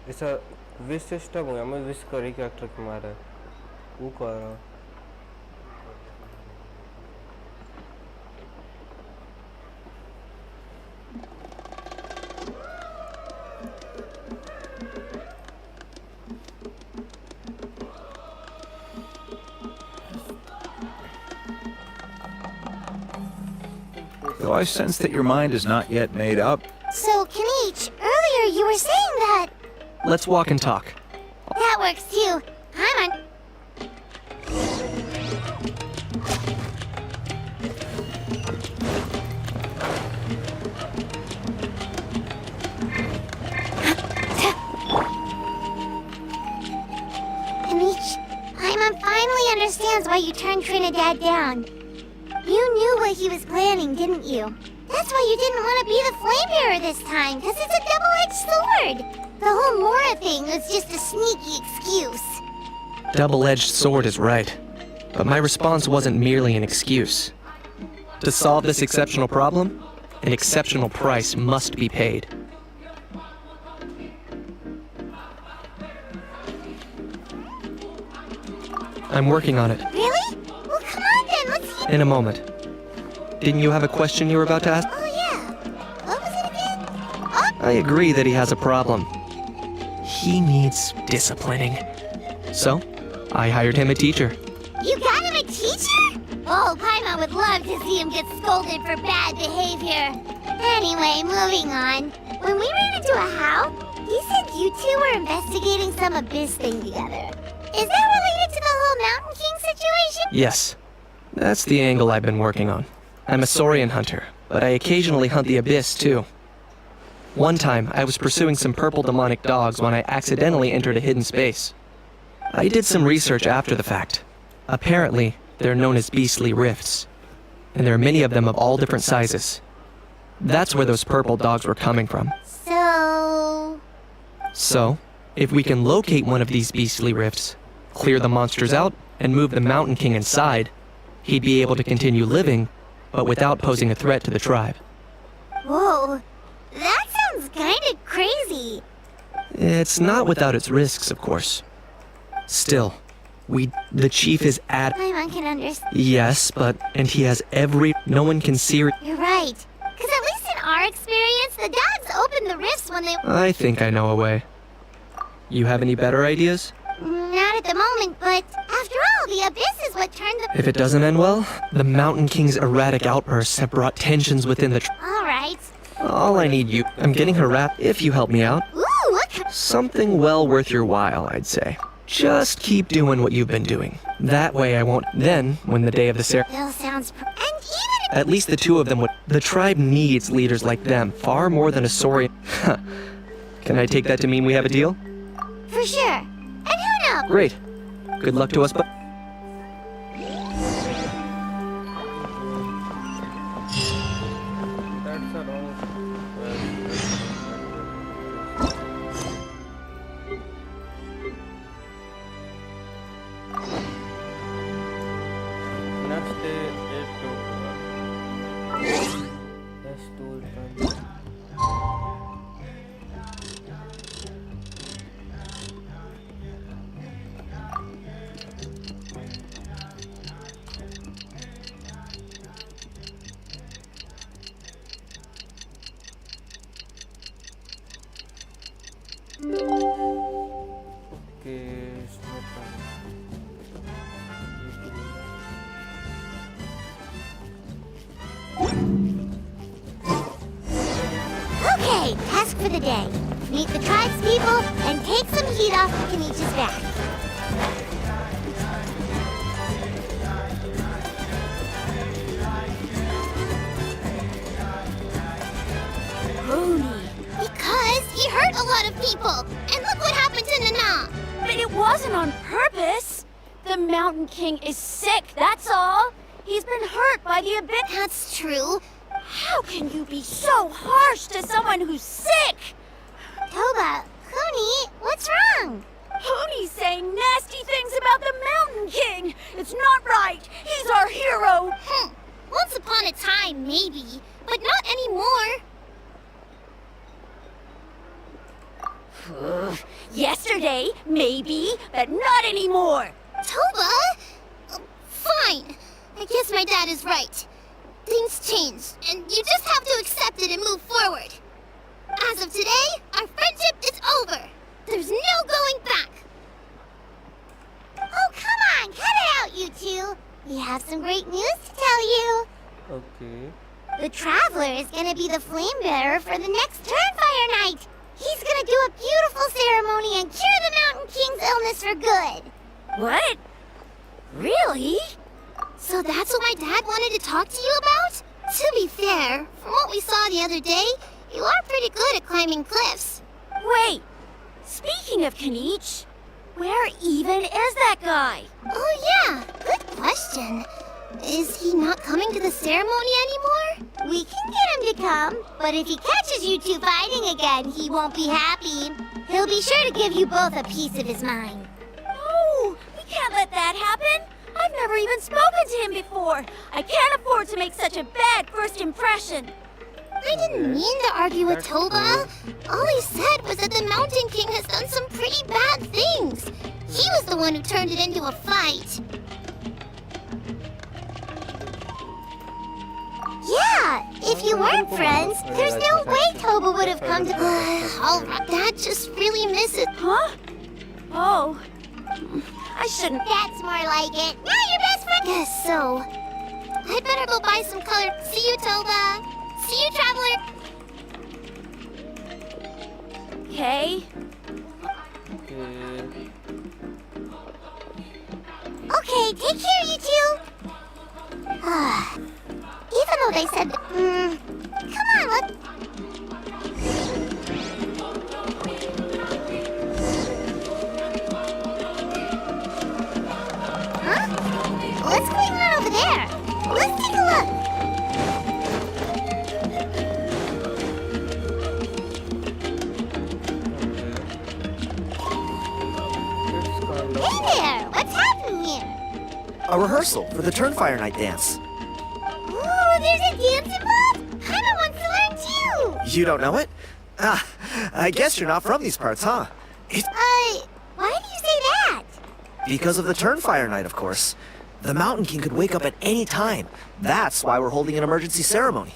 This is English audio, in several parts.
ऐसा wish system हो गया, मैं विश करी कैरेक्टर के मारे वो कर रहा हूँ। Though I sense that your mind is not yet made up. So, Kenichi, earlier you were saying that... Let's walk and talk. That works too. I'm on... Kenichi, Paimon finally understands why you turned Trinidad down. You knew what he was planning, didn't you? That's why you didn't want to be the Flame Bearer this time, because it's a double-edged sword. The whole Mora thing was just a sneaky excuse. Double-edged sword is right. But my response wasn't merely an excuse. To solve this exceptional problem, an exceptional price must be paid. I'm working on it. Really? Well, come on then, let's get... In a moment. Didn't you have a question you were about to ask? Oh yeah. What was it again? Oh, I agree that he has a problem. He needs disciplining. So, I hired him a teacher. you got him a teacher? Oh, Paimon would love to see him get scolded for bad behavior. Anyway, moving on. When we ran into a house, he said you two were investigating some abyss thing together. Is that related to the whole Mountain King situation? Yes. That's the angle I've been working on. I'm a Saurian hunter, but I occasionally hunt the abyss too. One time, I was pursuing some purple demonic dogs when I accidentally entered a hidden space. I did some research after the fact. Apparently, they're known as beastly rifts, and there are many of them of all different sizes. That's where those purple dogs were coming from. So, if we can locate one of these beastly rifts, clear the monsters out, and move the Mountain King inside, he'd be able to continue living, but without posing a threat to the tribe. Whoa, that sounds kinda crazy. It's not without its risks, of course. Still, the chief is at... Paimon can understand. Yes, and he has no one can see... You're right. Because at least in our experience, the dogs open the rifts when they... I think I know a way. You have any better ideas? Not at the moment, but after all, the abyss is what turned the... If it doesn't end well, the Mountain King's erratic outbursts have brought tensions within the... Alright. All I need I'm getting harassed if you help me out. Ooh, look! Something well worth your while, I'd say. Just keep doing what you've been doing. That way I won't... Then, when the day of the Still sounds... And even... At least the two of them would... The tribe needs leaders like them far more than a Saurian... Can I take that to mean we have a deal? For sure. And who knows? Great. Good luck to us, but... That's a wrong. Next day, it to let's do it then. Okay, Okay, task for the day. Meet the tribespeople and take some heat off of Kenichi's back. Rooney. Because he hurt a lot of people. And look what happened to Nana. But it wasn't on purpose. The Mountain King is sick, that's all. He's been hurt by the abyss. That's true. How can you be so harsh to someone who's sick? Toba, Kuni, what's wrong? Hooney's saying nasty things about the Mountain King. It's not right. He's our hero. Once upon a time, maybe. But not anymore. Yesterday, maybe, but not anymore. Toba? Fine. I guess my dad is right. Things change, and you just have to accept it and move forward. As of today, our friendship is over. There's no going back. Oh, come on, cut it out, you two. We have some great news to tell you. Okay. The Traveler is gonna be the flame bearer for the next Turnfire Night. He's gonna do a beautiful ceremony and cure the Mountain King's illness for good. What? Really? So that's what my dad wanted to talk to you about? To be fair, from what we saw the other day, you are pretty good at climbing cliffs. Wait, speaking of Kanich, where even is that guy? Oh yeah, good question. Is he not coming to the ceremony anymore? We can get him to come, but if he catches you two fighting again, he won't be happy. He'll be sure to give you both a piece of his mind. No, we can't let that happen. I've never even spoken to him before. I can't afford to make such a bad first impression. I didn't mean to argue with Toba. All he said was that the Mountain King has done some pretty bad things. He was the one who turned it into a fight. Yeah, if you weren't friends, there's no way Toba would have come to... Alright, Dad just really misses... Huh? Oh, I shouldn't. That's more like it. Now you're best friends. Guess so. I'd better go buy some color. See you, Toba. See you, Traveler. Okay. Okay. Okay, take care, you two. Even though they said... come on, let's... Huh? What's going on over there? Let's take a look. Hey there! What's happening here? A rehearsal for the Turnfire Night dance. Ooh, there's a dance involved? Paimon wants to learn too! You don't know it? Ah, I guess you're not from these parts, huh? It's Why do you say that? because of the Turnfire Night, of course. The Mountain King could wake up at any time. That's why we're holding an emergency ceremony.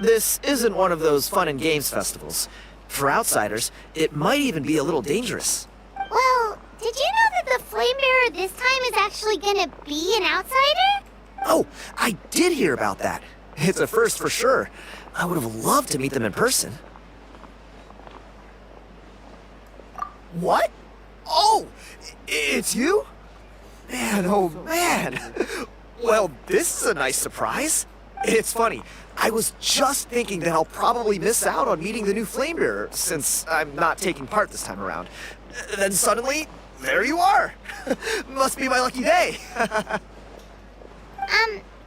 This isn't one of those fun and games festivals. For outsiders, it might even be a little dangerous. Well, did you know that the Flame Bearer this time is actually gonna be an outsider? Oh, I did hear about that. It's a first for sure. I would have loved to meet them in person. What? Oh, it's you? Man, oh man. Well, this is a nice surprise. It's funny. I was just thinking that I'll probably miss out on meeting the new Flame Bearer since I'm not taking part this time around. Then suddenly, there you are. Must be my lucky day.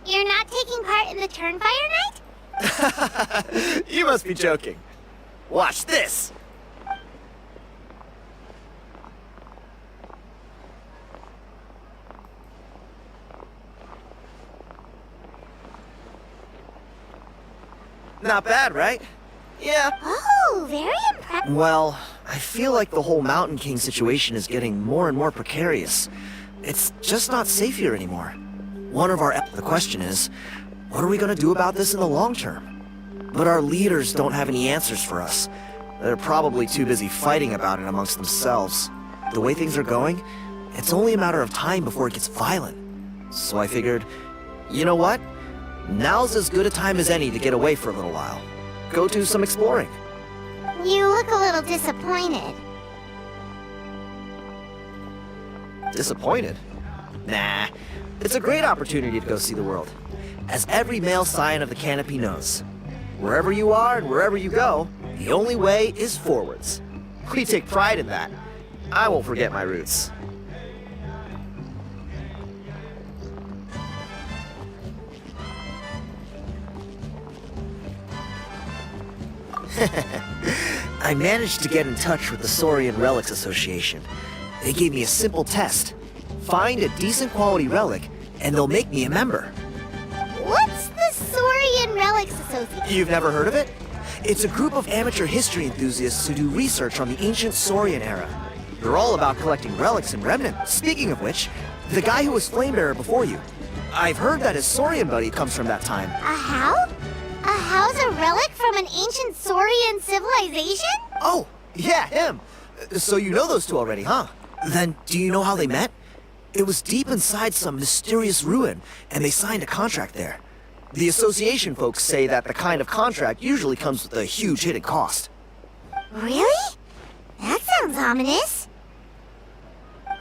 You're not taking part in the Turnfire Night? You must be joking. Watch this. Not bad, right? Yeah. Oh, very impressive. Well, I feel like the whole Mountain King situation is getting more and more precarious. It's just not safe here anymore. The question is, what are we going to do about this in the long term? But our leaders don't have any answers for us. They're probably too busy fighting about it amongst themselves. The way things are going, it's only a matter of time before it gets violent. So I figured, you know what? Now's as good a time as any to get away for a little while. Go do some exploring. You look a little disappointed. Disappointed? Nah, it's a great opportunity to go see the world. As every male scion of the canopy knows, wherever you are and wherever you go, the only way is forwards. We take pride in that. I won't forget my roots. I managed to get in touch with the Saurian Relics Association. They gave me a simple test. Find a decent quality relic, and they'll make me a member. What's the Saurian Relics Association? You've never heard of it? It's a group of amateur history enthusiasts who do research on the ancient Saurian era. They're all about collecting relics and remnants. Speaking of which, the guy who was Flamebearer before you, I've heard that his Saurian buddy comes from that time. A how? A how's a relic from an ancient Saurian civilization? Oh, yeah, him. So you know those two already, huh? Then, do you know how they met? It was deep inside some mysterious ruin, and they signed a contract there. The association folks say that the kind of contract usually comes with a huge hidden cost. Really? That sounds ominous.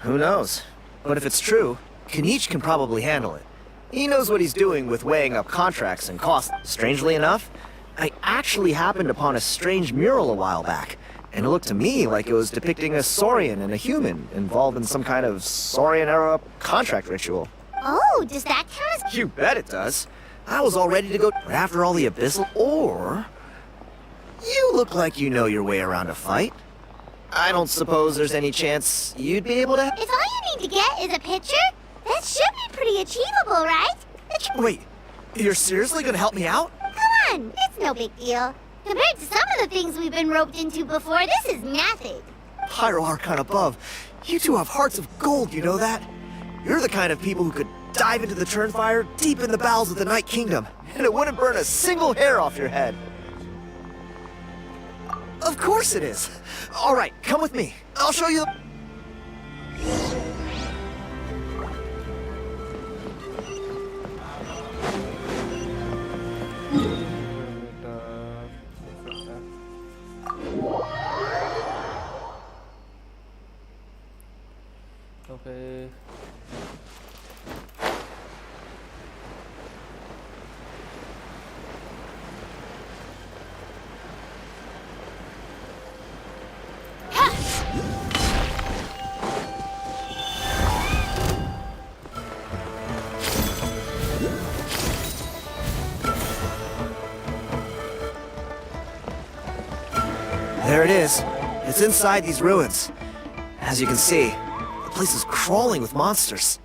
Who knows? But if it's true, Kenichi can probably handle it. He knows what he's doing with weighing up contracts and costs. Strangely enough, I actually happened upon a strange mural a while back, and it looked to me like it was depicting a Saurian and a human involved in some kind of Saurian-era contract ritual. Oh, does that count as... You bet it does. I was all ready to go after all the abyssal, or... You look like you know your way around a fight. I don't suppose there's any chance you'd be able to... If all you need to get is a picture, that should be pretty achievable, right? Wait, you're seriously gonna help me out? Come on, it's no big deal. Compared to some of the things we've been roped into before, this is nothing. Pyro Archon above, you two have hearts of gold, you know that? You're the kind of people who could dive into the Turnfire deep in the bowels of the Night Kingdom, and it wouldn't burn a single hair off your head. Of course it is. All right, come with me. I'll show you the... Okay. There it is. It's inside these ruins. As you can see, the place is crawling with monsters.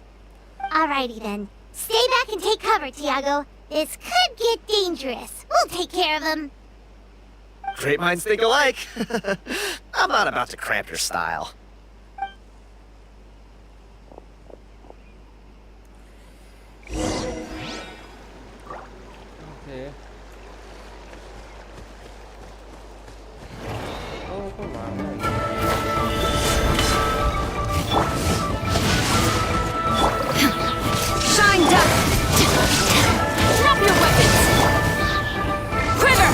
Alrighty then. Stay back and take cover, Tiago. This could get dangerous. We'll take care of them. Great minds think alike. I'm not about to cramp your style. Okay. Oh, come on. Shine down! Drop your weapons! Quiver!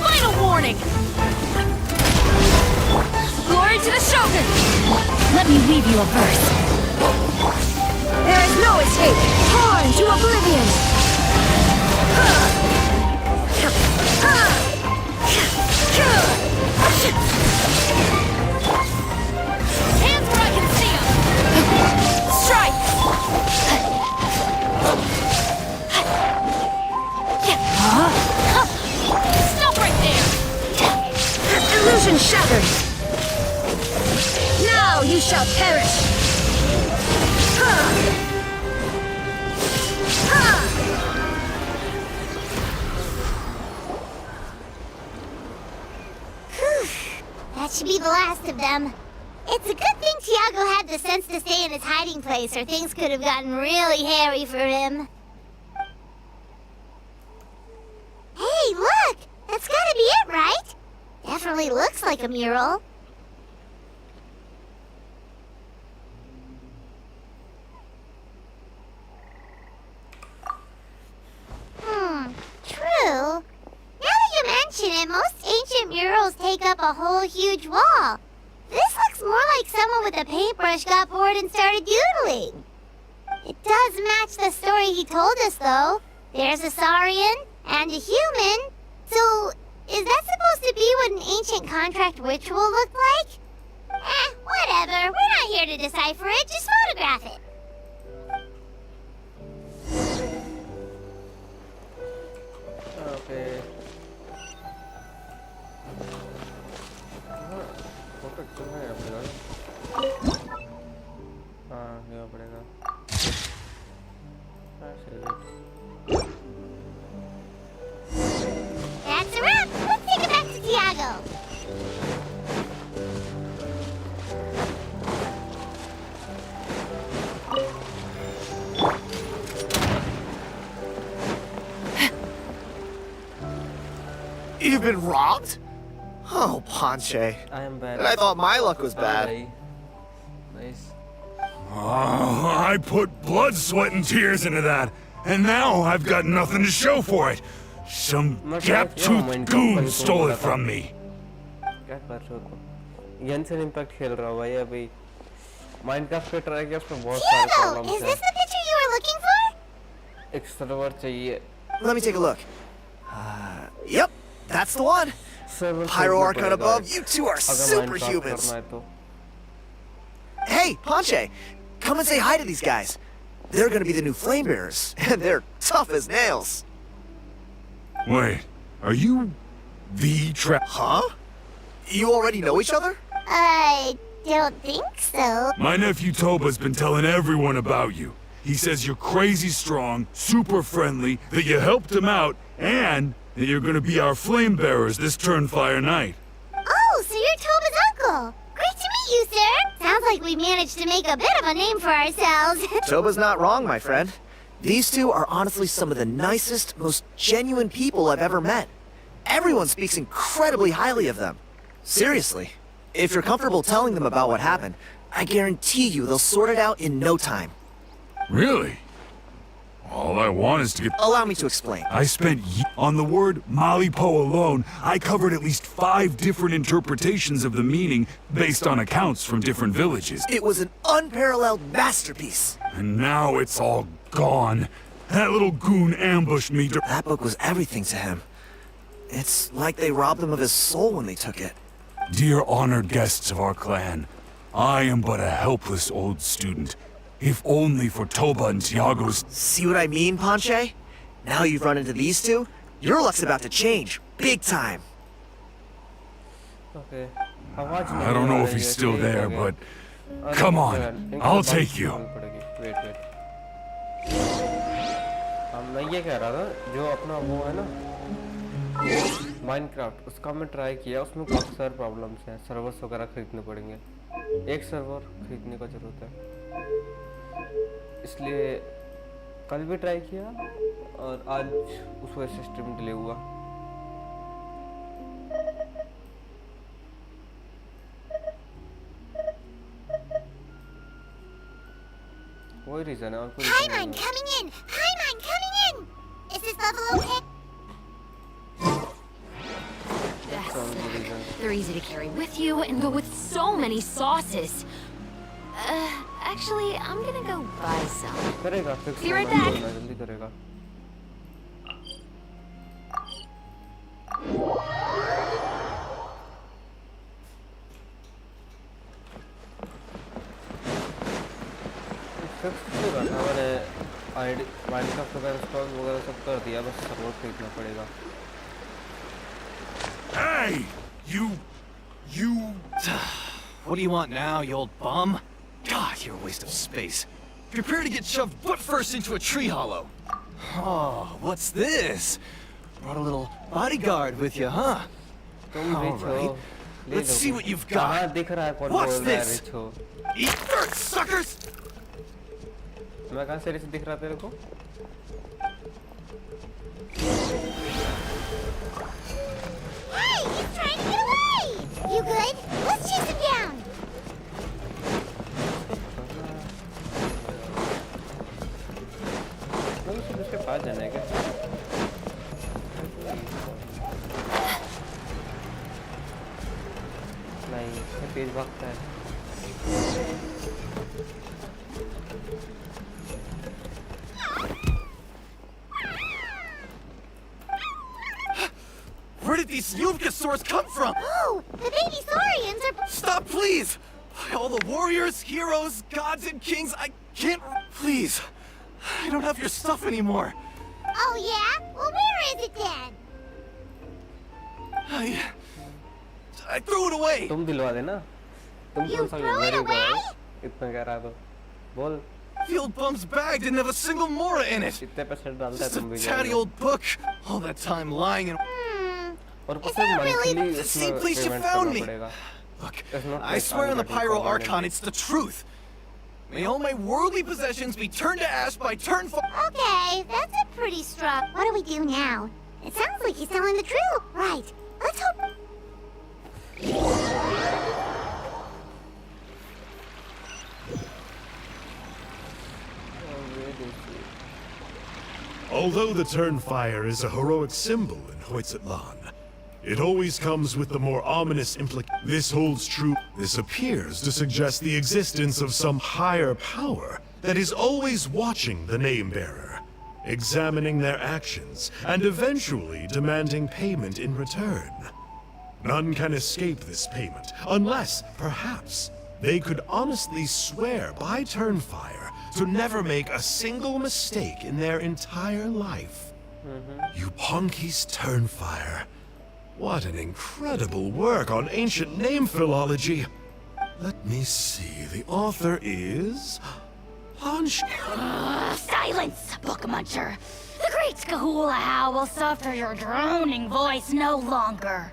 Final warning! Glory to the Shogun! Let me weave you a verse. There is no escape! Torn to oblivion! Hands where I can see them! Strike! Stop right there! Illusion shattered! Now you shall perish! That should be the last of them. It's a good thing Tiago had the sense to stay in his hiding place, or things could have gotten really hairy for him. Hey, look! That's gotta be it, right? Definitely looks like a mural. True. Now that you mention it, most ancient murals take up a whole huge wall. This looks more like someone with a paintbrush got bored and started doodling. It does match the story he told us, though. There's a Saurian and a human. So, is that supposed to be what an ancient contract ritual looked like? Whatever. We're not here to decipher it. Just photograph it. Okay. देना पड़ेगा। That's a wrap. Let's take it back to Tiago. You've been robbed? Oh, Ponche. I am bad. I thought my luck was bad. Nice. Oh, I put blood, sweat, and tears into that, and now I've got nothing to show for it. Some gap-toothed goon stole it from me. क्या कर रहे हो तुम? Genshin impact खेल रहा हूँ भाई अभी। माइनक्राफ्ट पे ट्राई किया उसमें बहुत सारे Tiago, प्रॉब्लम्स is हैं। this the picture you were looking for? एक सर्वर चाहिए। Let me take a look. Yep, that's the one. Server Pyro Archon above, you two are superhumans. करना है तो Hey, Ponche, come and say hi to these guys. They're gonna be the new flame bearers, and they're tough as nails. Wait, are you the trap? Huh? You already know each other? I don't think so. My nephew Toba's been telling everyone about you. He says you're crazy strong, super friendly, that you helped him out, and that you're gonna be our flame bearers this Turnfire night. Oh, so you're Toba's uncle. Great to meet you, sir. Sounds like we managed to make a bit of a name for ourselves. Toba's not wrong, my friend. These two are honestly some of the nicest, most genuine people I've ever met. Everyone speaks incredibly highly of them. Seriously. If you're comfortable telling them about what happened, I guarantee you they'll sort it out in no time. Really? All I want is to get... Allow me to explain. I spent on the word Malipo alone. I covered at least 5 different interpretations of the meaning based on accounts from different villages. It was an unparalleled masterpiece. And now it's all gone. That little goon ambushed me. That book was everything to him. It's like they robbed him of his soul when they took it. Dear honored guests of our clan, I am but a helpless old student. If only for Toba and Tiago's... See what I mean, Ponche? Now you've run into these two, your luck's about to change. Big time. Okay. I don't know if he's still there, but... Come on, I'll take you. Wait. मैं ये कह रहा था जो अपना वो है ना माइनक्राफ्ट उसका मैं ट्राई किया उसमें काफी सारे प्रॉब्लम्स हैं सर्वर्स वगैरह खरीदने पड़ेंगे एक सर्वर खरीदने का जरूरत है इसलिए कल भी ट्राई किया और आज उस वजह से स्ट्रीम डिले हुआ कोई रीजन है और कोई reason Paimon coming in! Paimon coming in! Is this level okay? They're easy to carry with you and go with so many sauces. Actually, I'm gonna go buy some. करेगा fix Be right back. जल्दी करेगा fix तो करना मैंने ID Minecraft वगैरह सब कर दिया बस सर्वर खरीदना पड़ेगा Hey! You... What do you want now, you old bum? God, you're a waste of space. Prepare to get shoved foot first into a tree hollow. Oh, what's this? Brought a little bodyguard with you, huh? तुम All rich हो right. ले Let's low see तुम। what you've कहाँ got. दिख रहा है कौन What's बोल रहा है this? रिच हो Eat dirt, suckers! मैं कहाँ से रिच दिख रहा तेरे को Hey, he's trying to get away! You good? Let's chase him down! मैं सिर्फ उसके पास जाना है क्या नहीं ये तेज भागता है Where did these Yuvkasaurs come from? Oh, the baby saurians are... Stop, please! All the warriors, heroes, gods, and kings, I can't... Please. I don't have your stuff anymore. Oh, yeah? Well, where is it then? I threw it away. तुम दिलवा देना तुम You कौन सा threw it very away? Good इतना कह रहा तो बोल The old bum's bag didn't have a single mora in it. कितने पैसे डालता है Just a तुम भी tatty old book. All that time lying in. और Is कुछ that really monthly the same इसमें place you payment found करना me? पड़ेगा. Look, It's not I like swear on the I'm Pyro getting Archon, it's the truth. May all my worldly possessions be turned to ash by turnfall. Okay, that's a pretty strong. What do we do now? It sounds like he's telling the truth. Right. Let's hope. Although the Turnfire is a heroic symbol in Hoytzatlan, it always comes with the more ominous implication. This holds true. This appears to suggest the existence of some higher power that is always watching the name-bearer, examining their actions, and eventually demanding payment in return. None can escape this payment, unless, perhaps, they could honestly swear by Turnfire to never make a single mistake in their entire life. You Ponky's Turnfire. What an incredible work on ancient name philology. Let me see, the author is... Silence, Book Muncher. The great Kahula will suffer your droning voice no longer.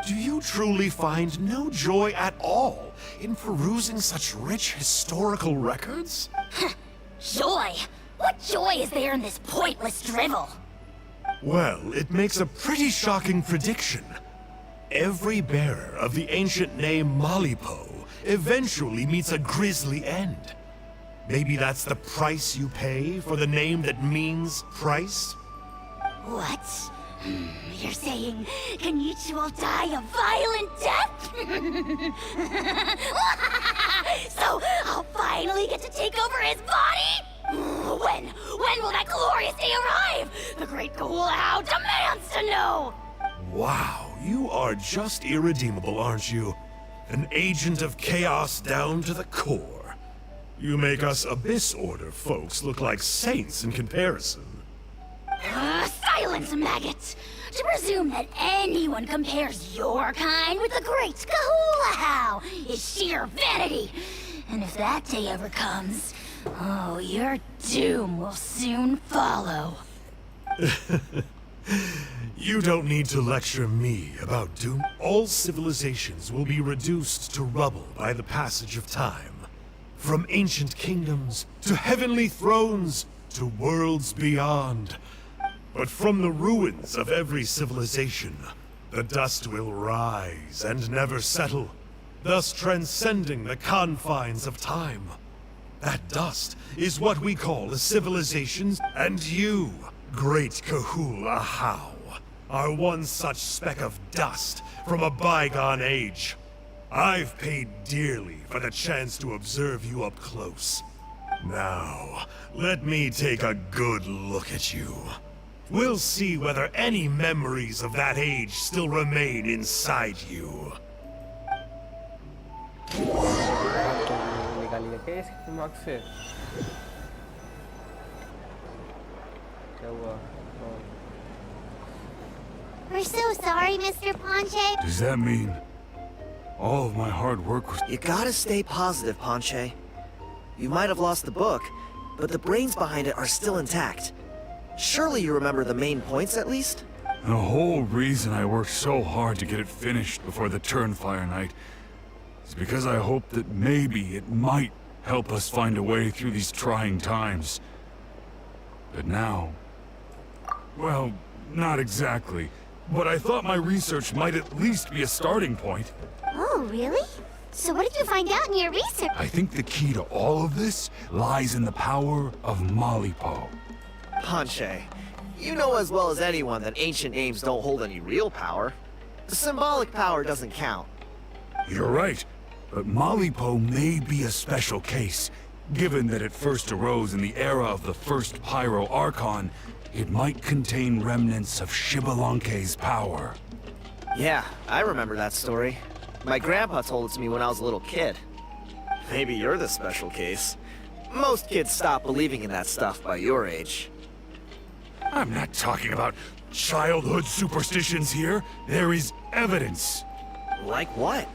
Do you truly find no joy at all in perusing such rich historical records? Joy? What joy is there in this pointless drivel? Well, it makes a pretty shocking prediction. Every bearer of the ancient name Malipo eventually meets a grisly end. Maybe that's the price you pay for the name that means price? What? You're saying Kenichi will die a violent death? So I'll finally get to take over his body? When will that glorious day arrive? The great Kahula demands to know! Wow, you are just irredeemable, aren't you? An agent of chaos down to the core. You make us Abyss Order folks look like saints in comparison. Silence, maggot! To presume that anyone compares your kind with the great Kahula is sheer vanity. And if that day ever comes, oh, your doom will soon follow. You don't need to lecture me about doom. All civilizations will be reduced to rubble by the passage of time. From ancient kingdoms, to heavenly thrones, to worlds beyond. But from the ruins of every civilization, the dust will rise and never settle, thus transcending the confines of time. That dust is what we call a civilization, and you, great Kahul Ahau, are one such speck of dust from a bygone age. I've paid dearly for the chance to observe you up close. Now, let me take a good look at you. We'll see whether any memories of that age still remain inside you. निकालिए क्या इसके दिमाग से क्या हुआ We're so sorry, Mr. Ponche. Does that mean all of my hard work was... You gotta stay positive, Ponche. You might have lost the book, but the brains behind it are still intact. Surely you remember the main points, at least? The whole reason I worked so hard to get it finished before the Turnfire night is because I hoped that maybe it might help us find a way through these trying times. But now... well, not exactly. But I thought my research might at least be a starting point. Oh, really? So what did you find out in your research? I think the key to all of this lies in the power of Malipo. Ponche, you know as well as anyone that ancient names don't hold any real power. The symbolic power doesn't count. You're right, but Malipo may be a special case. Given that it first arose in the era of the first Pyro Archon, it might contain remnants of Shibalanke's power. Yeah, I remember that story. My grandpa told it to me when I was a little kid. Maybe you're the special case. Most kids stop believing in that stuff by your age. I'm not talking about childhood superstitions here. There is evidence. Like what?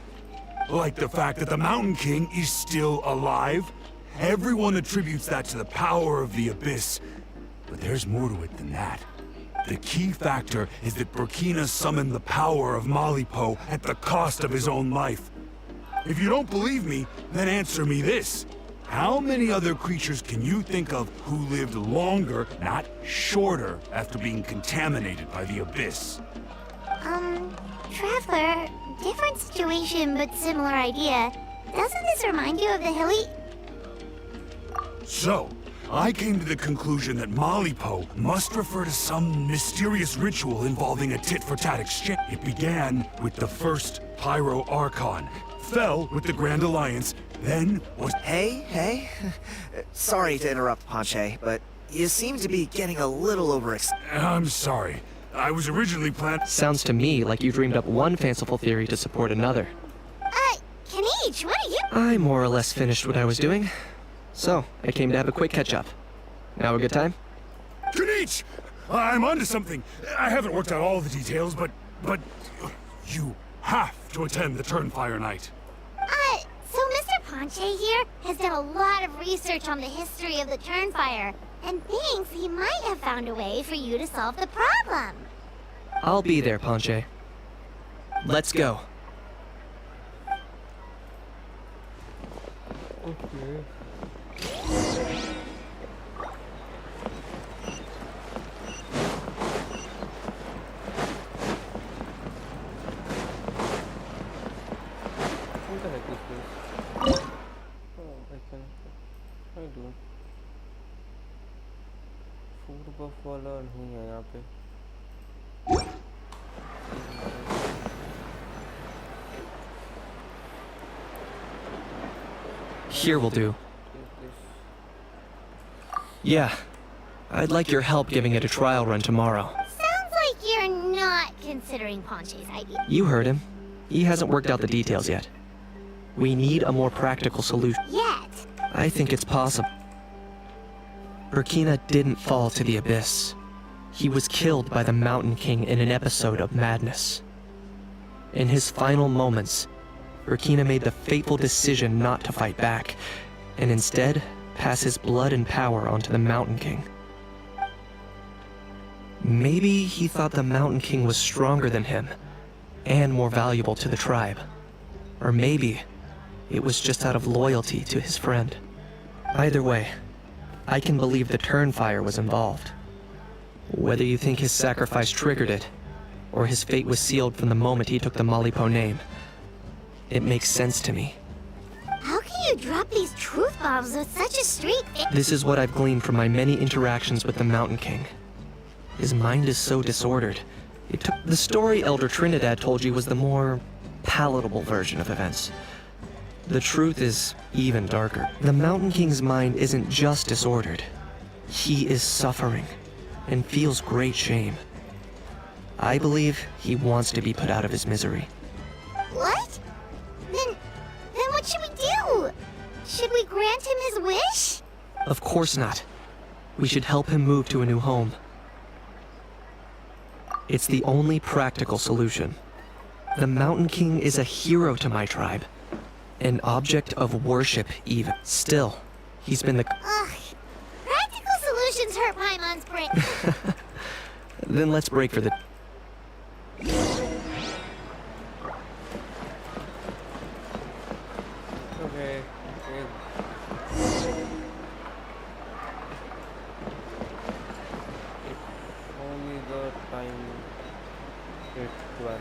Like the fact that the Mountain King is still alive, Everyone attributes that to the power of the Abyss. But there's more to it than that. The key factor is that Burkina summoned the power of Malipo at the cost of his own life. If you don't believe me, then answer me this. How many other creatures can you think of who lived longer, not shorter, after being contaminated by the Abyss? Traveler, different situation but similar idea. Doesn't this remind you of the hilly? So, I came to the conclusion that Malipo must refer to some mysterious ritual involving a tit-for-tat exchange. It began with the first Pyro Archon, fell with the Grand Alliance, then was... Hey. Sorry to interrupt, Ponche, but you seem to be getting a little overexcited. I'm sorry. I was originally planned... Sounds to me like you dreamed up one fanciful theory to support another. Kenichi, what are you? I more or less finished what I was doing, so I came to have a quick catch-up. Now a good time? Kenichi! I'm onto something. I haven't worked out all the details, but you have to attend the Turnfire Night. So Mr. Ponche here has done a lot of research on the history of the Turnfire, and thinks he might have found a way for you to solve the problem. I'll be there, Ponche. Let's go. Okay. What the heck is this? Oh, I can... What do I do? Food buff वाला नहीं है यहाँ पे. Here will do. Yeah. I'd like your help giving it a trial run tomorrow. Sounds like you're not considering Ponche's idea. You heard him. He hasn't worked out the details yet. We need a more practical solution. Yet. I think it's possible. Burkina didn't fall to the Abyss. He was killed by the Mountain King in an episode of madness. In his final moments, Burkina made the fateful decision not to fight back, and instead pass his blood and power onto the Mountain King. Maybe he thought the Mountain King was stronger than him, and more valuable to the tribe. Or maybe it was just out of loyalty to his friend. Either way, I can believe the Turnfire was involved. Whether you think his sacrifice triggered it, or his fate was sealed from the moment he took the Malipo name, it makes sense to me. How can you drop these truth bombs with such a straight face? This is what I've gleaned from my many interactions with the Mountain King. His mind is so disordered. The story Elder Trinidad told you was the more palatable version of events. The truth is even darker. The Mountain King's mind isn't just disordered. He is suffering and feels great shame. I believe he wants to be put out of his misery. What? Then what should we do? Should we grant him his wish? Of course not. We should help him move to a new home. It's the only practical solution. The Mountain King is a hero to my tribe. An object of worship, even. Still, he's been the... Ugh. Practical solutions hurt Paimon's brain. Then let's break for the... Okay. Only the time 8:12.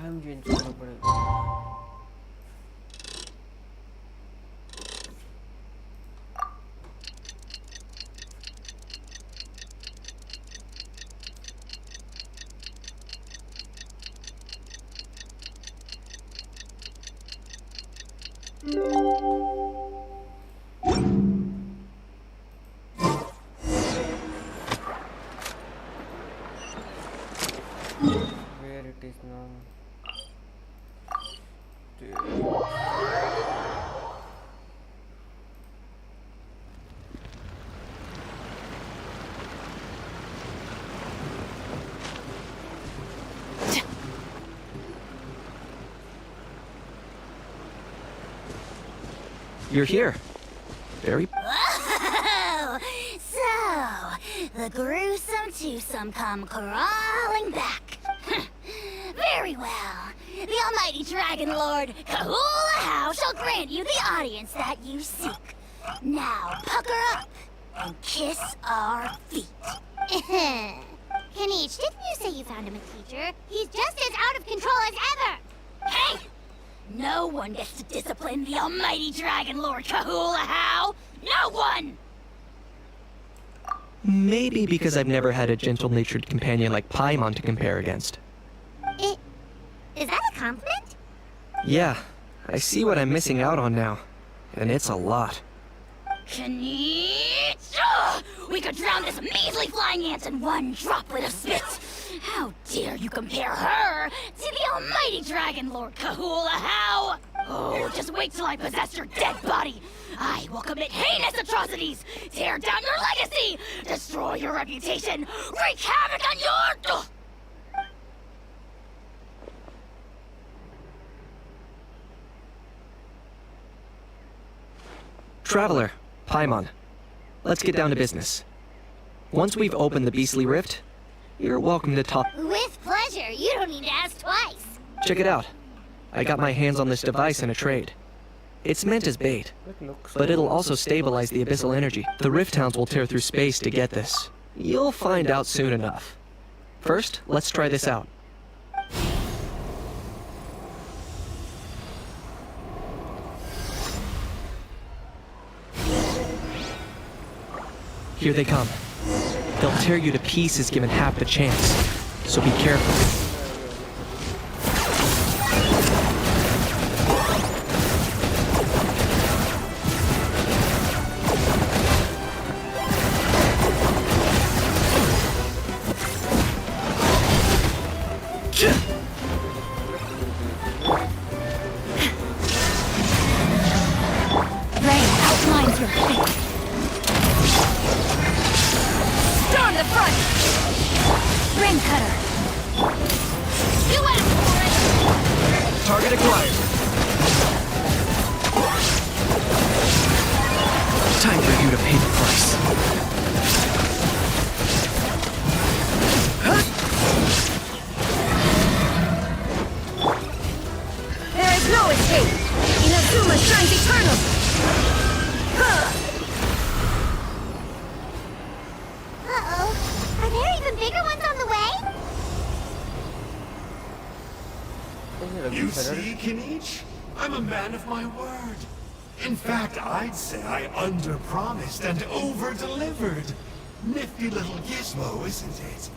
Time change करना पड़ेगा. Where it is now? You're here. Very... Oh, so the gruesome twosome come crawling back. Very well. The almighty Dragon Lord Kahula How shall grant you the audience that you seek. Now pucker up and kiss our feet. Kenichi, didn't you say you found him a teacher? He's just as out of control as ever! Hey! No one gets to discipline the almighty Dragon Lord Kahula How! No one! Maybe because I've never had a gentle-natured companion like Paimon to compare against. Is that a compliment? Yeah, I see what I'm missing out on now. And it's a lot. Kenichi! Ugh! We could drown this measly flying ant in one droplet of spit! How dare you compare her to the almighty Dragon Lord Kahula How! Oh, just wait till I possess your dead body! I will commit heinous atrocities! Tear down your legacy! Destroy your reputation! Wreak havoc on your... Ugh! Traveler, Paimon, let's get down to business. Once we've opened the beastly rift, you're welcome to talk. With pleasure. You don't need to ask twice. Check it out. I got my hands on this device in a trade. It's meant as bait, It looks but it'll also stabilize the abyssal energy. The rift hounds will tear through space to get this. You'll find out soon enough. First, let's try this out. Here they come. They'll tear you to pieces given half the chance, so be careful. Rain outlines your fate. Storm the front! Ring cutter! You went for it! Target acquired. Time for you to pay the price. There is no escape! Inazuma shines eternal! Uh-oh. Are there even bigger ones on the way? You see, Kenichi? I'm a man of my word. In fact, I'd say I under-promised and over-delivered. Nifty little gizmo, isn't it?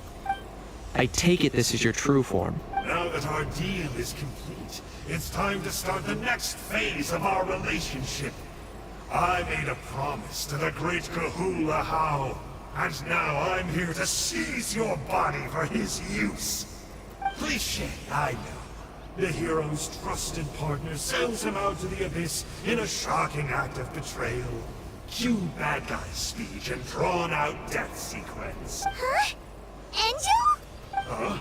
I take it this is your true form. Now that our deal is complete, it's time to start the next phase of our relationship. I made a promise to the great Kahula How, and now I'm here to seize your body for his use. Cliché, I know. The hero's trusted partner sells him out to the abyss in a shocking act of betrayal. Cue bad guy speech and drawn-out death sequence. Huh? Angel? Huh?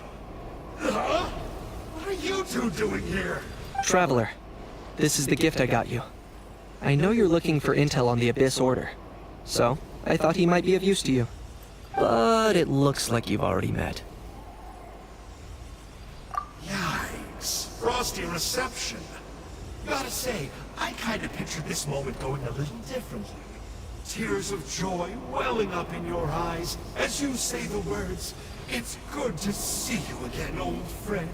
Huh? What are you two doing here? Traveler, this is the gift I got you. I know you're looking for intel on the Abyss Order, so I thought he might be of use to you. But it looks like you've already met. Yikes. Frosty reception. Gotta say, I kinda pictured this moment going a little differently. Tears of joy welling up in your eyes as you say the words, "It's good to see you again, old friend."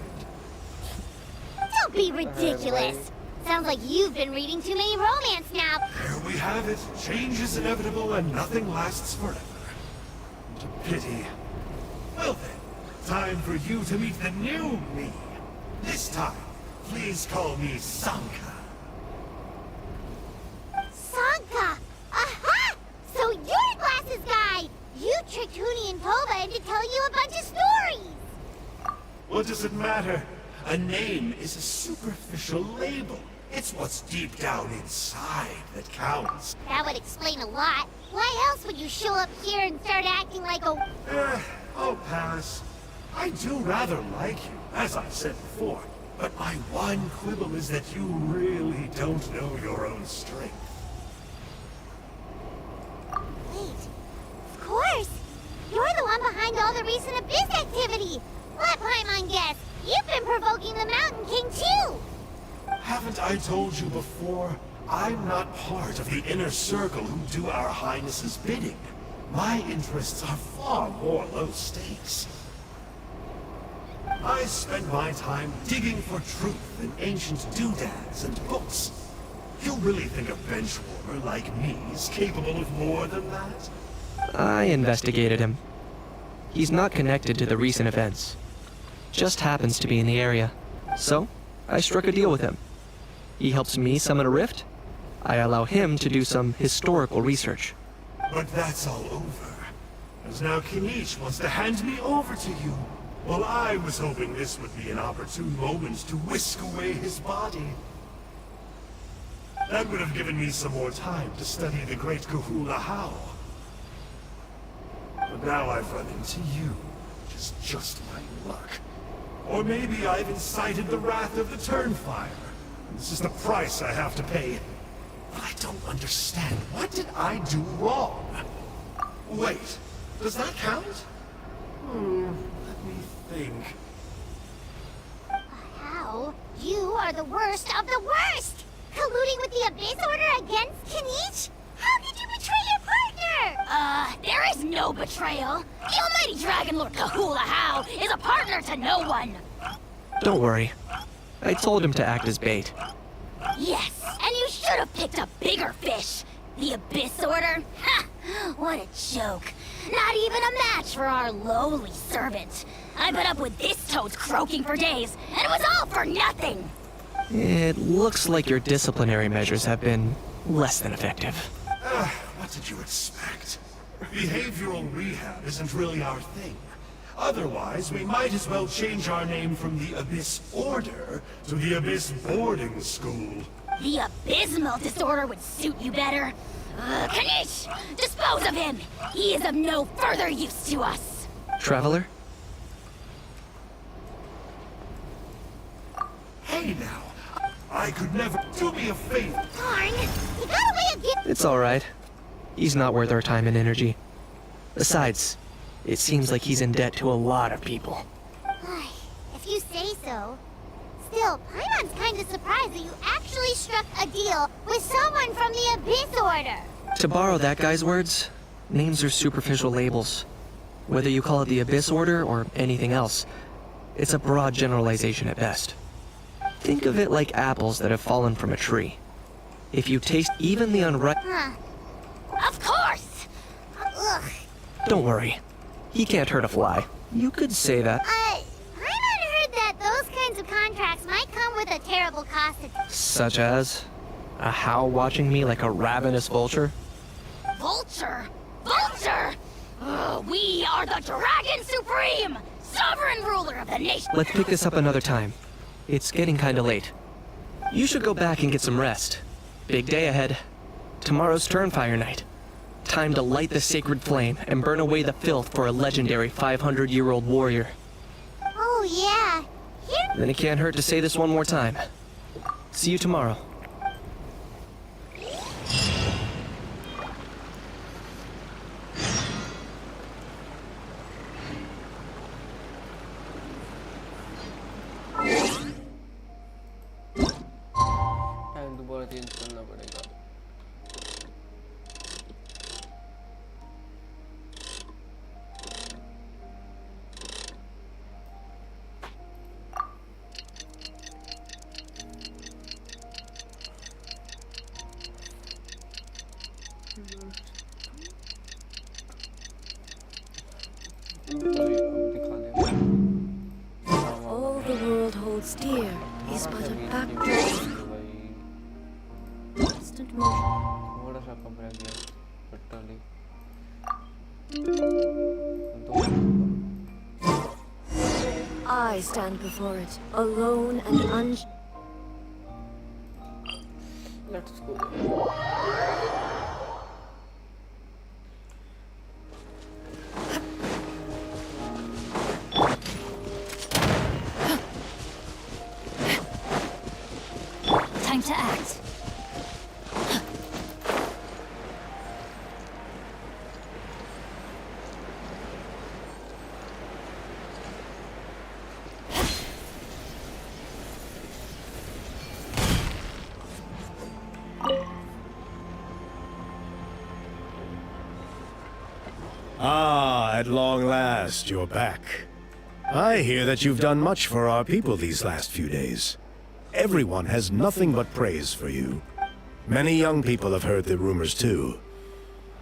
Don't be ridiculous. Sounds like you've been reading too many romance now. There we have it. Change is inevitable and nothing lasts forever. What a pity. Well then, time for you to meet the new me. This time, please call me Sanka. Sanka! Aha! So you're the glasses guy! You tricked Huni and Toba into telling you a bunch of stories! What does it matter? A name is a superficial label. It's what's deep down inside that counts. That would explain a lot. Why else would you show up here and start acting like a... I'll pass. I do rather like you, as I said before. But my one quibble is that you really don't know your own strength. Wait. Of course. You're the one behind all the recent Abyss activity. Let Paimon guess. You've been provoking the Mountain King too. Haven't I told you before? I'm not part of the inner circle who do our Highness's bidding. My interests are far more low stakes. I spend my time digging for truth in ancient doodads and books. You really think a benchwarmer like me is capable of more than that? I investigated him. He's not connected to the recent events. Just happens to be in the area. So, I struck a deal with him. He helps me summon a rift. I allow him to do some historical research. But that's all over. As now Kinich wants to hand me over to you. Well, I was hoping this would be an opportune moment to whisk away his body. That would have given me some more time to study the great Kahula How. But now I've run into you, which is just my luck. Or maybe I've incited the wrath of the Turnfire. This is the price I have to pay. But I don't understand. What did I do wrong? Wait, does that count? Let me think. How? You are the worst of the worst! Colluding with the Abyss Order against Kinich? How could you betray your partner? There is no betrayal. The almighty Dragon Lord Kahula How is a partner to no one. Don't worry. I told him to act as bait. Yes, and you should have picked a bigger fish. The Abyss Order? Ha! What a joke. Not even a match for our lowly servant. I put up with this toad's croaking for days, and it was all for nothing. It looks like your disciplinary measures have been less than effective. What did you expect? Behavioral rehab isn't really our thing. Otherwise, we might as well change our name from the Abyss Order to the Abyss Boarding School. The abysmal disorder would suit you better. Kanish! Dispose of him! He is of no further use to us! Traveler? Hey now, I could never... Do me a favor. Darn! You got a way of getting... It's alright. He's not worth our time and energy. Besides, it seems like he's in debt to a lot of people. If you say so. Still, Paimon's kinda surprised that you actually struck a deal with someone from the Abyss Order. To borrow that guy's words, names are superficial labels. Whether you call it the Abyss Order or anything else, it's a broad generalization at best. Think of it like apples that have fallen from a tree. If you taste even the unripe... Of course! Ugh. Don't worry. He can't hurt a fly. You could say that. Paimon heard that those kinds of contracts might come with a terrible cost. Such as? A How watching me like a ravenous vulture? Vulture! Vulture! We are the Dragon Supreme! Sovereign ruler of the nation! Let's pick this up another time. It's getting kinda late. You should go back and get some rest. Big day ahead. Tomorrow's Turnfire night. Time to light the sacred flame and burn away the filth for a legendary 500-year-old warrior. Oh yeah. Here... Then it can't hurt to say this one more time. See you tomorrow. Time दोबारा change करना पड़ेगा. All the world holds dear is but a backdrop. Constant motion. थोड़ा सा कम रह गया totally. I stand before it, alone and Let's go. Time to act. Ah, at long last, you're back. I hear that you've done much for our people these last few days. Everyone has nothing but praise for you. Many young people have heard the rumors too.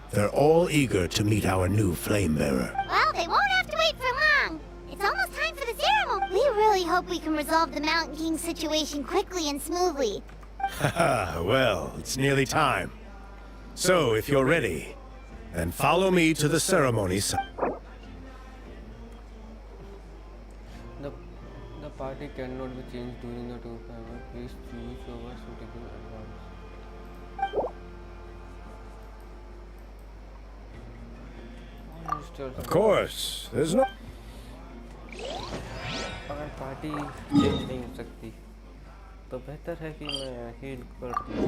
They're all eager to meet our new flame bearer. Well, they won't have to wait for long. It's almost time for the ceremony. We really hope we can resolve the Mountain King situation quickly and smoothly. Haha, well, it's nearly time. So, if you're ready, then follow me to the ceremony site. The party cannot be changed during the tour. Please choose over suitable advance. Of course, there's no... अगर party change नहीं हो सकती तो बेहतर है कि मैं heal कर दूँ,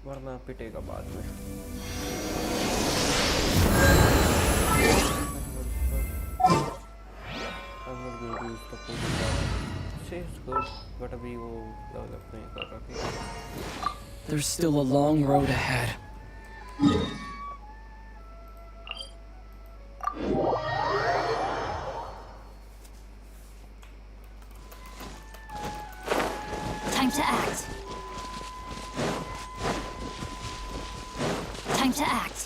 वरना पिटेगा बाद में। But अभी वो डेवलप नहीं कर रहा। There's still a long road ahead. Time to act. Time to act.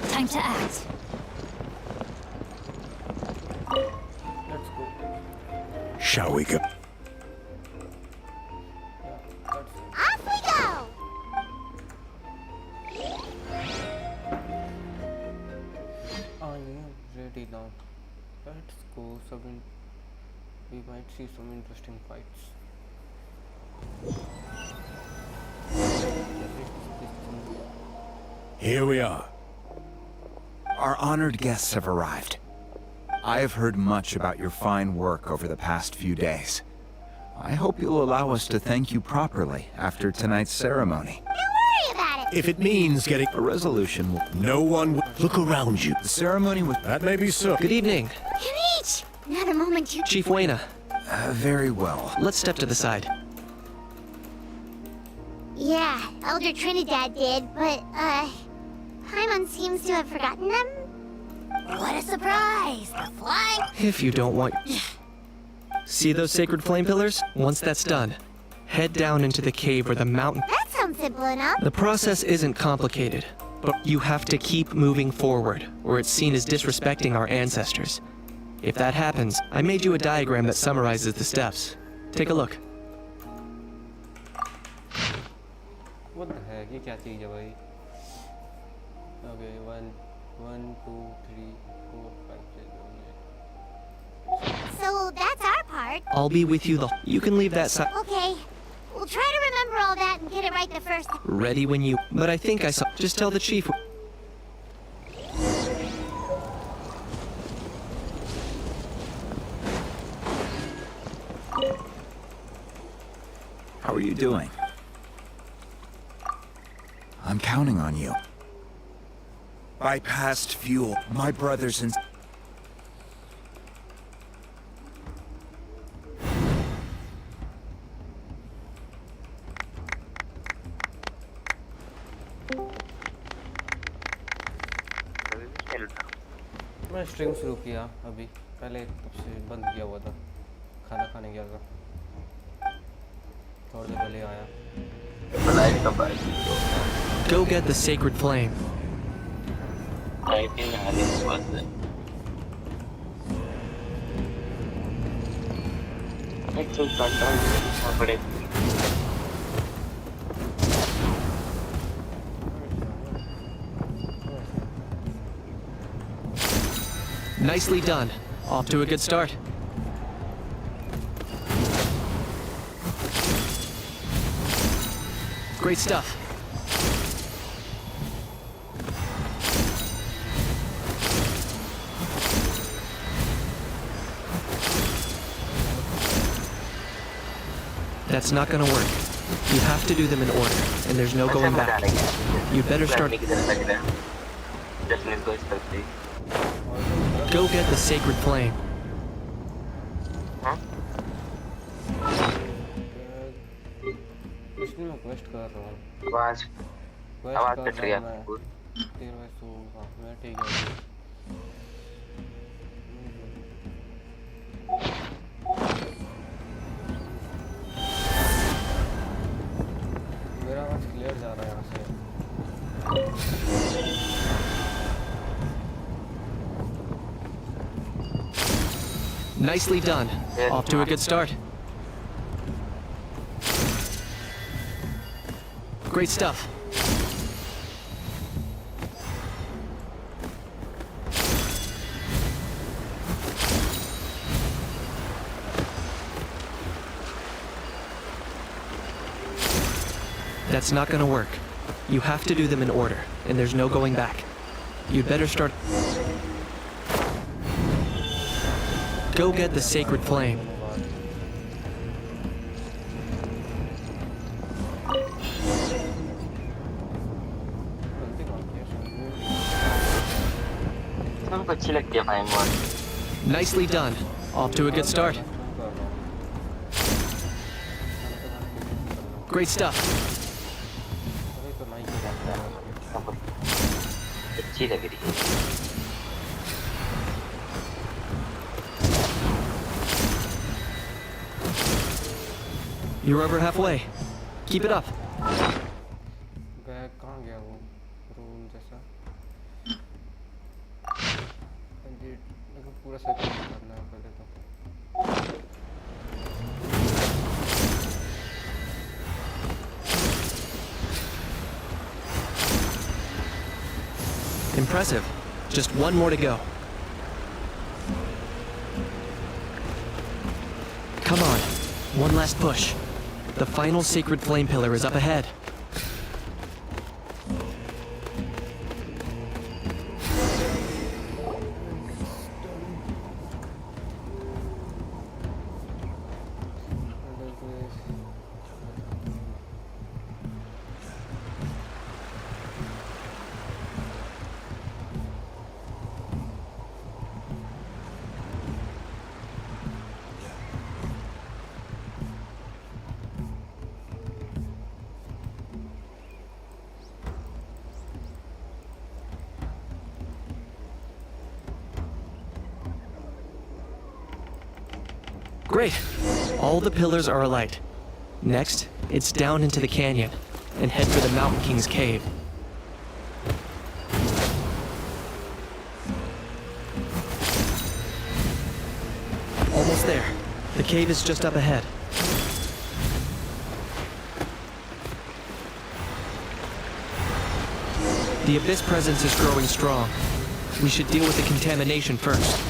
Time to act. Let's go. Shall we go? Off we go! I am ready now. Let's go. We might see some interesting fights. Here we are. Our honored guests have arrived. I have heard much about your fine work over the past few days. I hope you'll allow us to thank you properly after tonight's ceremony. Don't worry about it! If it means getting... A resolution will... No one will... Look around you. The ceremony was... That may be so. Good evening, Kenichi! Another moment you... Chief Wayna. very well. Let's step to the side. Yeah, Elder Trinidad did, but, Paimon seems to have forgotten them. What a surprise! The flying... If you don't want... See those sacred flame pillars? Once that's done, head down into the cave where the mountain... That sounds simple enough. The process isn't complicated, but you have to keep moving forward, or it's seen as disrespecting our ancestors. If that happens, I made you a diagram that summarizes the steps. Take a look. What the heck? ये क्या चीज़ है भाई? Okay, 1, 2, 3, 4, 5, 6, 7, 8. So that's our part. I'll be with you the... You can leave that side... Okay. We'll try to remember all that and get it right the first time. Ready when you... But I think I saw... Just tell the chief... How are you doing? I'm counting on you. Bypassed fuel, my brothers and... मैं stream शुरू किया अभी, पहले तब से बंद किया हुआ था, खाना खाने गया था, थोड़ी देर पहले आया। Go get the sacred flame. Nicely done. Off to a good start. Great stuff. That's not gonna work. You have to do them in order, and there's no going back. You'd better start... Go get the sacred flame. इसमें मैं quest कर रहा हूँ आवाज आवाज cut रही है आपको। तेरे भाई सो हाँ मैं ठीक है मेरा आवाज क्लियर जा रहा है यहाँ से Nicely done. Off to a good start. Great stuff. That's not gonna work. You have to do them in order, and there's no going back. You'd better start... Go get the sacred flame. सबको अच्छी लगती है fine one. Nicely done. Off to a good start. Great stuff. अच्छी लग रही है। You're over halfway. Keep it up. गया कहाँ गया वो रूम जैसा जी देखो पूरा सर्कल करना है पहले तो Impressive. Just one more to go. Come on. One last push. The final sacred flame pillar is up ahead. Great. All the pillars are alight. Next, it's down into the canyon and head for the Mountain King's cave. Almost there. The cave is just up ahead. The Abyss presence is growing strong. We should deal with the contamination first.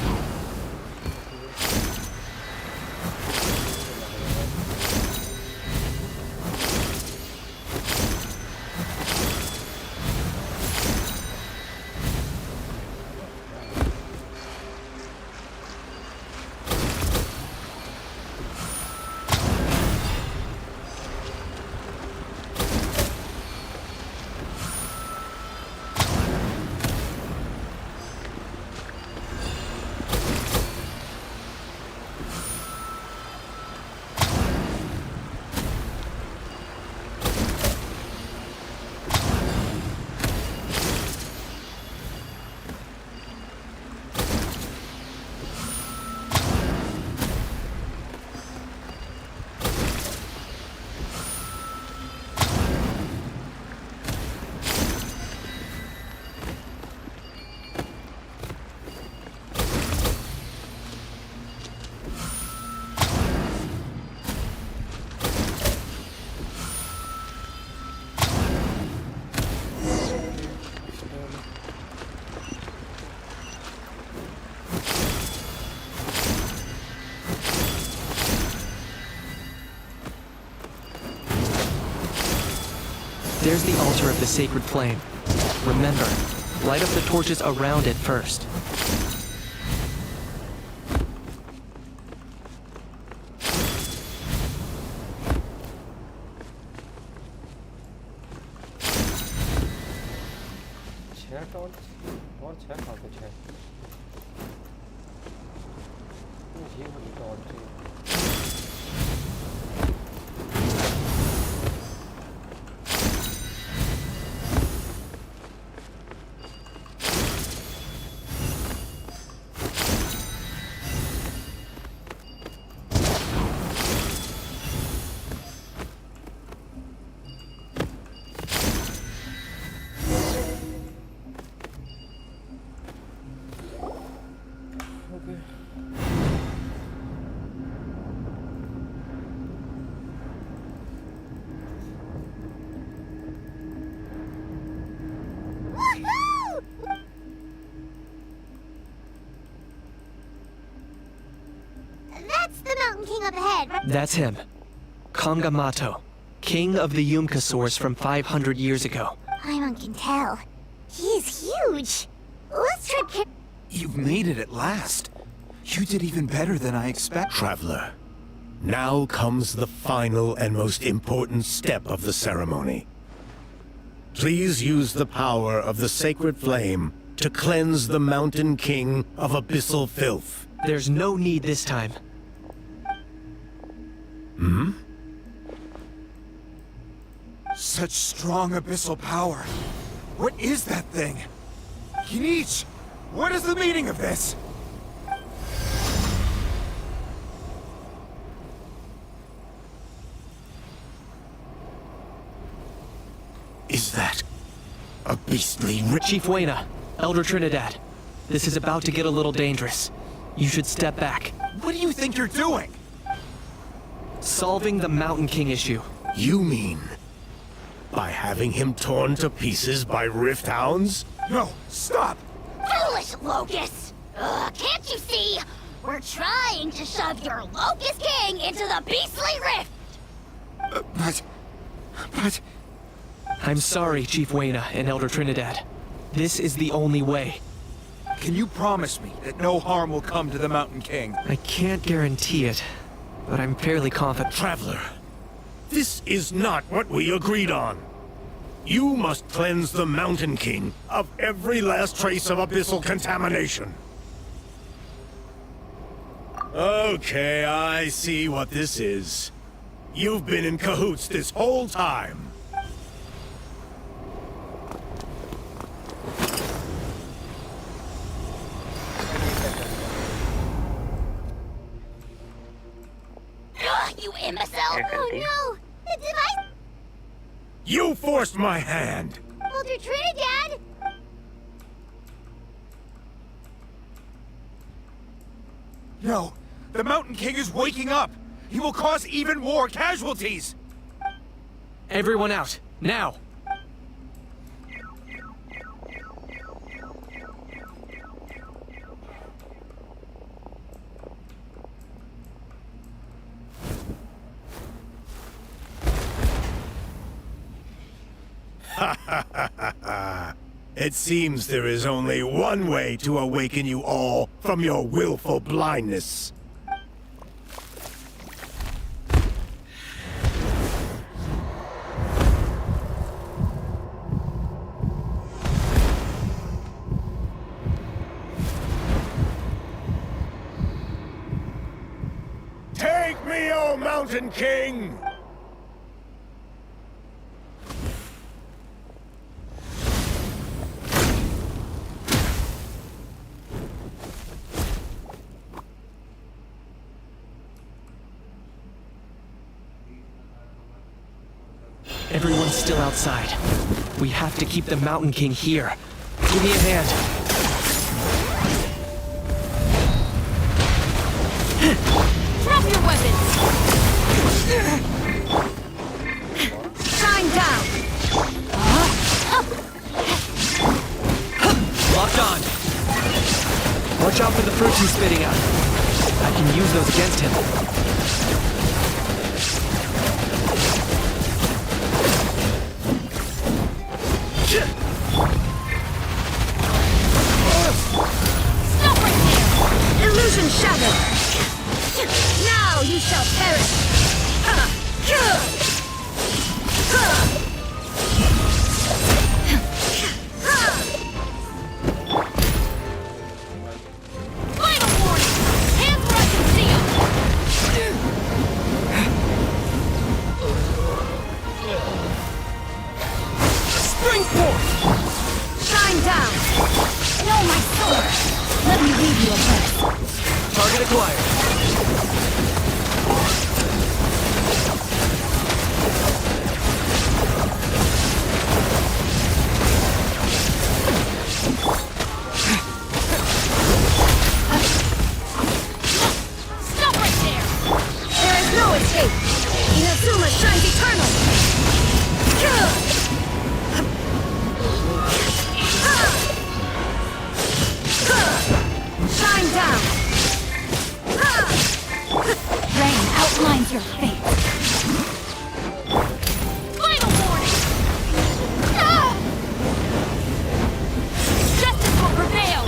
There's the altar of the sacred flame. Remember, light up the torches around it first. छह torch और छह कहाँ पे छह चाहिए मुझे तो और चाहिए That's the Mountain King up ahead, right? That's him. Kongamato, king of the Yumkasaurs from 500 years ago. Paimon can tell. He is huge. Let's try You've made it at last. You did even better than I expected. Traveler, now comes the final and most important step of the ceremony. Please use the power of the sacred flame to cleanse the Mountain King of abyssal filth. There's no need this time. Such strong abyssal power. What is that thing? Kinich, what is the meaning of this? Is that a beastly Chief Wayna, Elder Trinidad, this is about to get a little dangerous. You should step back. What do you think you're doing? Solving the Mountain King issue. You mean by having him torn to pieces by rift hounds? No, stop! Foolish Locust! Can't you see? We're trying to shove your Locust King into the beastly rift! But... I'm sorry, Chief Wayna and Elder Trinidad. This is the only way. Can you promise me that no harm will come to the Mountain King? I can't guarantee it, but I'm fairly confident. Traveler, this is not what we agreed on. You must cleanse the Mountain King of every last trace of abyssal contamination. Okay, I see what this is. You've been in cahoots this whole time. You imbecile! Oh no! The device! You forced my hand! Elder Trinidad! No, the Mountain King is waking up! He will cause even more casualties! Everyone out, now! It seems there is only one way to awaken you all from your willful blindness. Take me, O Mountain King! Everyone's still outside. We have to keep the Mountain King here. Give me a hand. Drop your weapons! Shine down! Locked on. Watch out for the fruits he's spitting out. I can use those against him. Stop right there! Illusion shattered! Now you shall perish! Final warning! Hands where I can see Blazing force! Shine down! No, my sword! Let me leave you a place. Target acquired. Stop right there! There is no escape! Inazuma shines eternal! Shine down! Rain outlines your fate. Final warning! Justice will prevail!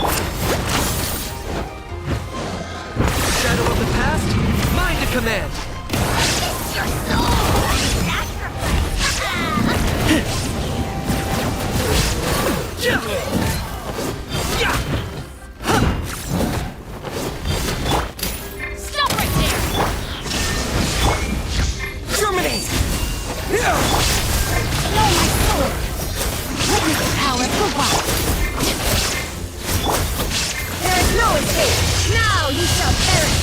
Shadow of the past, mine to command. It's your soul! Stop right there! Terminate! No, my sword! Let me get power for what? There is no escape! Now you shall perish!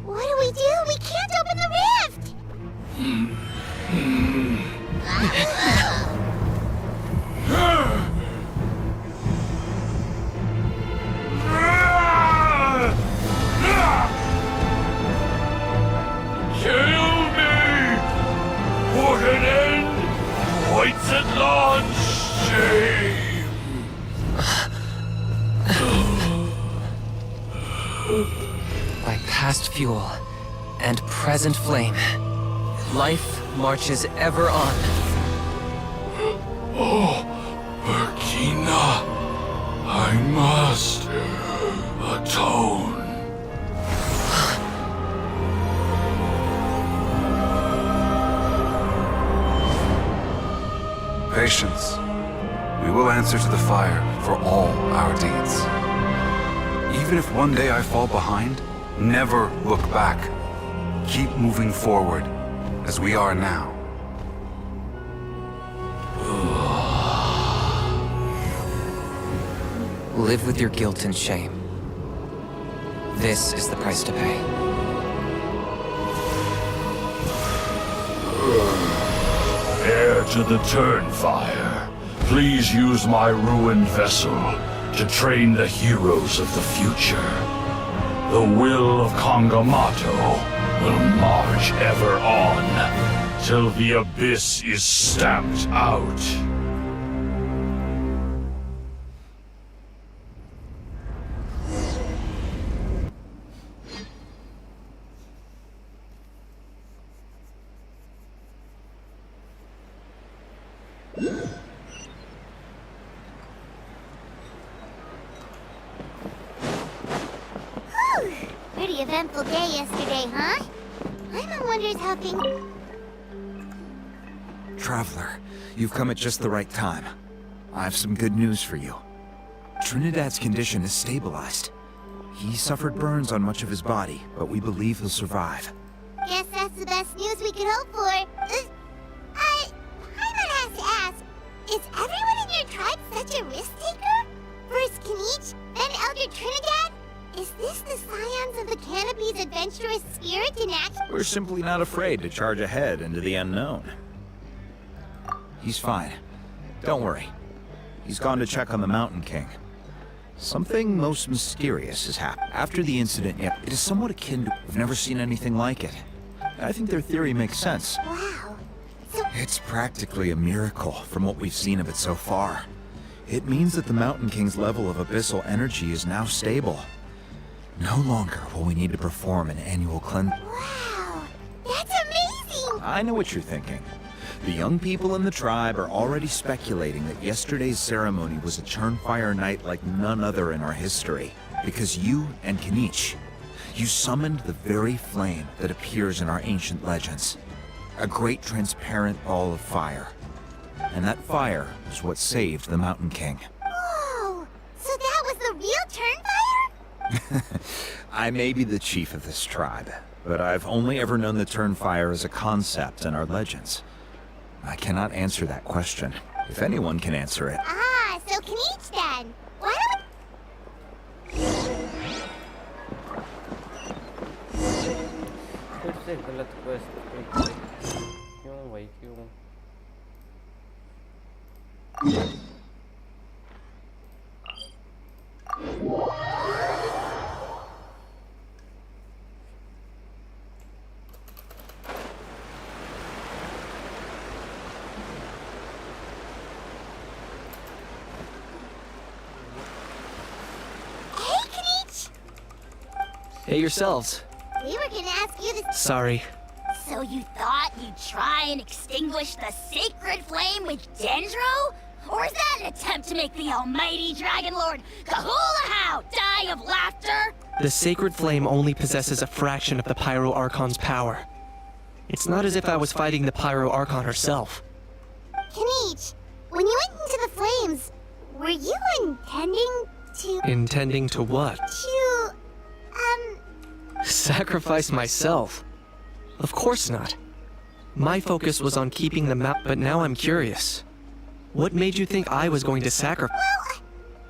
What do we do? We can't open the rift! Kill me! Put an end to White's Atlan's shame! By past fuel and present flame, life marches ever on. Oh, Burkina, I must atone. Patience. We will answer to the fire for all our deeds. Even if one day I fall behind, never look back. Keep moving forward, as we are now. Live with your guilt and shame. This is the price to pay. Heir to the Turnfire, please use my ruined vessel to train the heroes of the future. The will of Kangamato will march ever on, till the abyss is stamped out. Pretty eventful day yesterday, huh? Paimon wonders how things... Traveler, you've come at just the right time. I have some good news for you. Trinidad's condition is stabilized. He suffered burns on much of his body, but we believe he'll survive. Guess that's the best news we could hope for. Paimon has to ask, is everyone in your tribe such a risk-taker? First Kinich, then Elder Trinidad? Is this the scions of the Canopy's adventurous spirit in action? We're simply not afraid to charge ahead into the unknown. He's fine. Don't worry. He's gone to check on the Mountain King. Something most mysterious has happened. After the incident, it is somewhat akin to... We've never seen anything like it. I think their theory makes sense. Wow. It's practically a miracle from what we've seen of it so far. It means that the Mountain King's level of abyssal energy is now stable. No longer will we need to perform an annual cleanse. Wow. That's amazing! I know what you're thinking. The young people in the tribe are already speculating that yesterday's ceremony was a Turnfire night like none other in our history. Because you and Kinich, you summoned the very flame that appears in our ancient legends. A great transparent ball of fire. And that fire was what saved the Mountain King. Whoa! So that was the real Turnfire? I may be the chief of this tribe, but I've only ever known the Turnfire as a concept in our legends. I cannot answer that question. If anyone can answer it. Ah, so can each then. Why don't फिर से गलत quest क्यों भाई क्यों? Hey, Kanichi! Hey yourselves. We were gonna ask you this. Sorry. So you thought you'd try and extinguish the sacred flame with Dendro? Or is that an attempt to make the almighty Dragon Lord Kahulahau die of laughter? The sacred flame only possesses a fraction of the Pyro Archon's power. It's not as if I was fighting the Pyro Archon herself. Kanichi, when you went into the flames, were you intending to... Intending to what? Sacrifice myself? Of course not. My focus was on keeping the map, but now I'm curious. What made you think I was going to sacrifice? Well,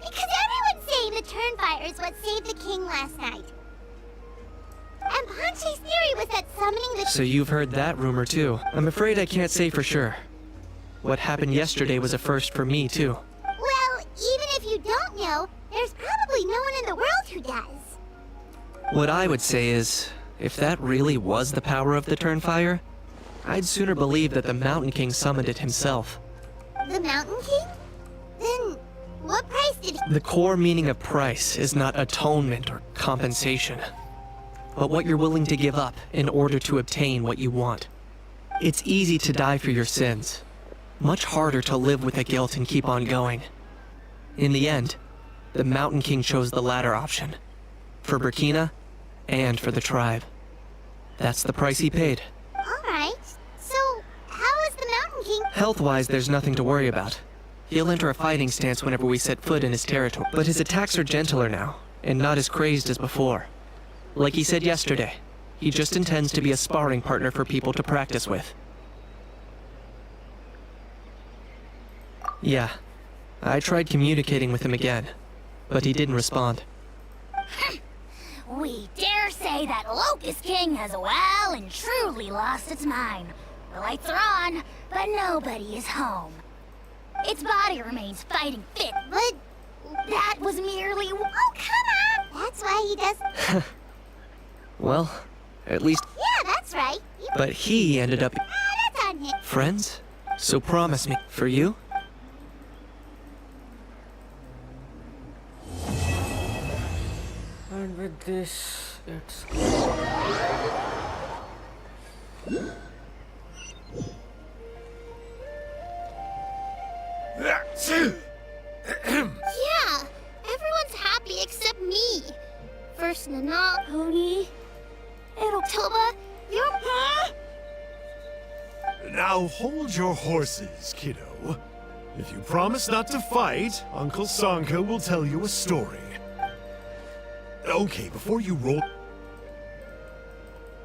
because everyone's saying the Turnfire is what saved the king last night. And Ponche's theory was that summoning the... So you've heard that rumor too. I'm afraid I can't say for sure. What happened yesterday was a first for me too. Well, even if you don't know, there's probably no one in the world who does. What I would say is, if that really was the power of the Turnfire, I'd sooner believe that the Mountain King summoned it himself. The Mountain King? Then, what price did he... The core meaning of price is not atonement or compensation, but what you're willing to give up in order to obtain what you want. It's easy to die for your sins, much harder to live with the guilt and keep on going. In the end, the Mountain King chose the latter option, for Burkina and for the tribe. That's the price he paid. Alright, so how is the Mountain King... Health-wise, there's nothing to worry about. He'll enter a fighting stance whenever we set foot in his territory. But his attacks are gentler now, and not as crazed as before. Like he said yesterday, he just intends to be a sparring partner for people to practice with. Yeah, I tried communicating with him again, but he didn't respond. We dare say that Locust King has well and truly lost its mind. The lights are on, but nobody is home. Its body remains fighting fit, but that was merely... Oh, come on! That's why he does... Well, at least... Yeah, that's right. But he ended up... That's on him. Friends? So promise me, for you? And with this, it's... Yeah, everyone's happy except me. First Nana, Oni, Erotoba, you're... Huh? Now hold your horses, kiddo. If you promise not to fight, Uncle Sanka will tell you a story. Okay, before you roll...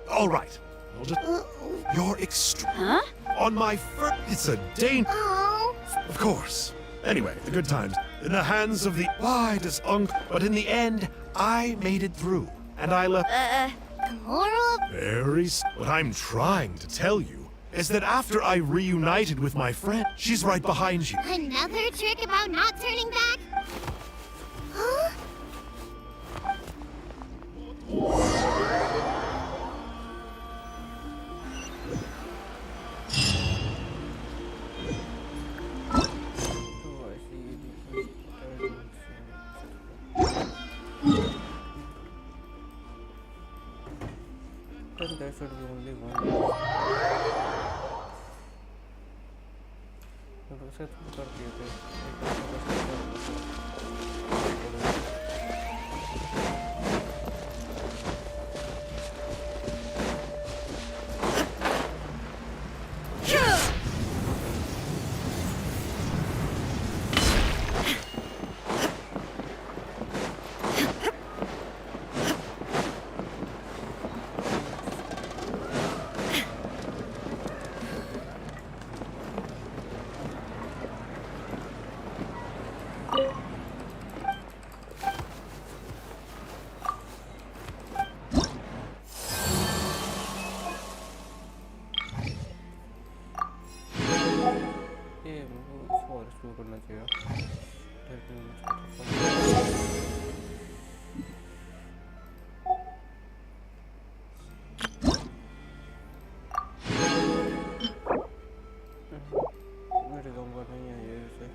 All right, I'll just... You're Huh? On my It's a danger... Oh. Of course. Anyway, the good times. In the hands of the widest Uncle... But in the end, I made it through. And I left... The moral of... What I'm trying to tell you is that after I reunited with my friend, she's right behind you. Another trick about not turning back? Huh? Then there should be only one. दूसरे तो कर दिए थे. और इसको करना चाहिए। मेरे काम का नहीं है ये इसे।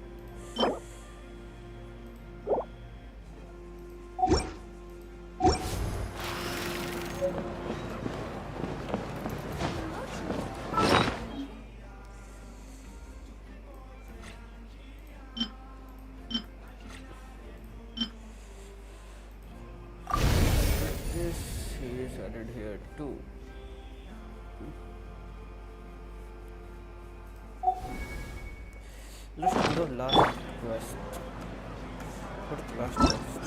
This is added here too. Let's do the last quest. What last quest?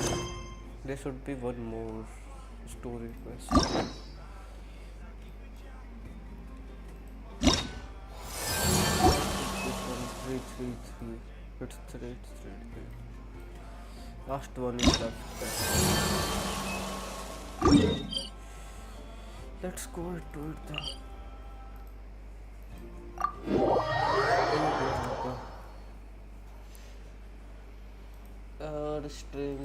There should be one more story quest. This one 333. It's 333. Last one is left. Let's go to it then. String